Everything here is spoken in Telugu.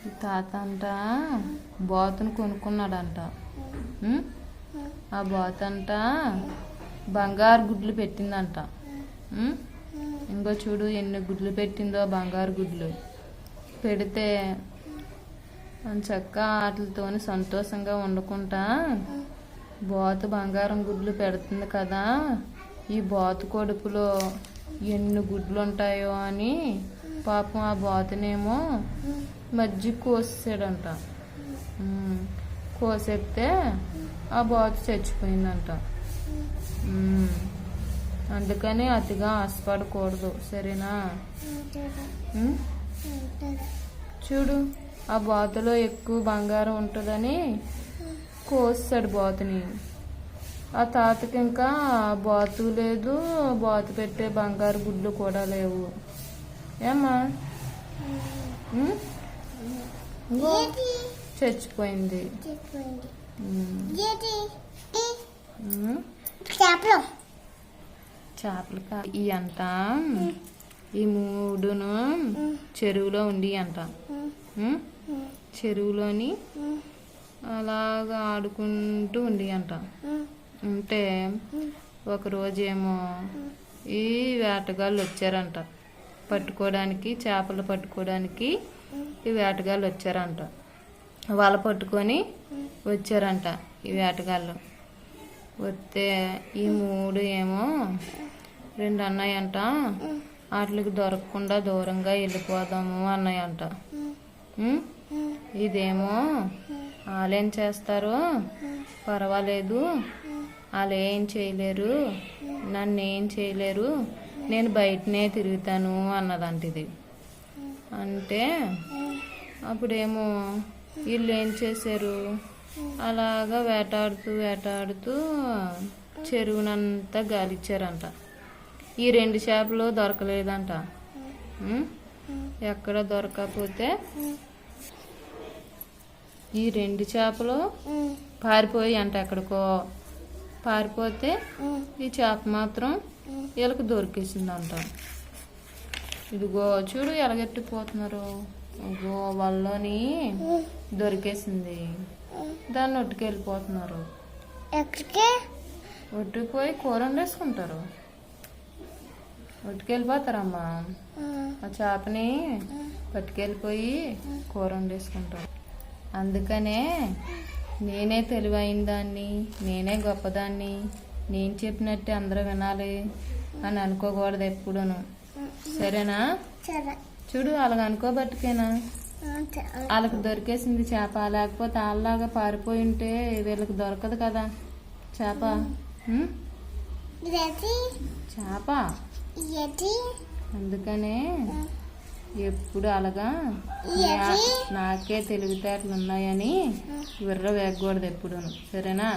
ఈ తాత అంట బాతును కొనుక్కున్నాడంట. ఆ బాతు అంట బంగారు గుడ్లు పెట్టిందంట. ఇంకో చూడు ఎన్ని గుడ్లు పెట్టిందో, బంగారు గుడ్లు పెడితే చక్క వాటితో సంతోషంగా వండుకుంటా బాతు బంగారం గుడ్లు పెడుతుంది కదా, ఈ బాతు కడుపులో ఎన్ని గుడ్లు ఉంటాయో అని పాపం ఆ బాతునేమో మజ్జిగ కోసేసాడంట. కోసేస్తే ఆ బాతు చచ్చిపోయిందంట. అందుకని అతిగా ఆశపడకూడదు, సరేనా? చూడు ఆ బాతులో ఎక్కువ బంగారం ఉంటుందని కోసాడు బాతుని. ఆ తాతకి ఇంకా బాతు లేదు, బాతు పెట్టే బంగారు గుడ్లు కూడా లేవు. ఏమ్మా చచ్చిపోయింది. చేపలు ఈ అంట ఈ మూడును చెరువులో ఉండి అంట. చెరువులోని అలాగా ఆడుకుంటూ ఉండి అంట. ఉంటే ఒకరోజేమో ఈ వేటగాళ్ళు వచ్చారంట పట్టుకోవడానికి, చేపలు పట్టుకోవడానికి ఈ వేటగాళ్ళు వచ్చారంట. వల పట్టుకొని వచ్చారంట ఈ వేటగాళ్ళు. వస్తే ఈ మూడు ఏమో రెండు అన్నాయంట, వాటికి దొరకకుండా దూరంగా వెళ్ళిపోదాము అన్నాయంట. ఇదేమో వాళ్ళేం చేస్తారు, పర్వాలేదు, వాళ్ళు ఏం చేయలేరు, నన్ను ఏం చేయలేరు, నేను బయటనే తిరుగుతాను అన్నదంట ఇది. అంటే అప్పుడేమో వీళ్ళు ఏం చేశారు, అలాగా వేటాడుతూ వేటాడుతూ చెరువునంతా గాలిచ్చారంట. ఈ రెండు చేపలు దొరకలేదంట. ఎక్కడ దొరకకపోతే ఈ రెండు చేపలు పారిపోయి అంట, ఎక్కడికో పారిపోతే ఈ చేప మాత్రం వీళ్ళకి దొరికేసిందంట. ఇదిగో చూడు ఎలగెట్టిపోతున్నారు. ఇదిగో వాళ్ళని దొరికేసింది, దాన్ని ఒట్టుకెళ్ళిపోతున్నారు. ఒట్టుకుపోయి కూర వండేసుకుంటారు. ఒట్టుకెళ్ళిపోతారమ్మా, ఆ చేపని పట్టుకెళ్ళిపోయి కూర వండేసుకుంటారు. అందుకనే నేనే తెలివైన దాన్ని, నేనే గొప్పదాన్ని, నేను చెప్పినట్టే అందరూ వినాలి అని అనుకోకూడదు ఎప్పుడూను, సరేనా? చూడు అలాగ అనుకోబట్టుకేనా వాళ్ళకి దొరికేసింది చేప. లేకపోతే వాళ్ళలాగా పారిపోయి ఉంటే వీళ్ళకి దొరకదు కదా చేప. చేప అందుకనే ఎప్పుడు అలాగా నాకే తెలివితేటలు ఉన్నాయని విర్ర వేయకూడదు ఎప్పుడూను, సరేనా?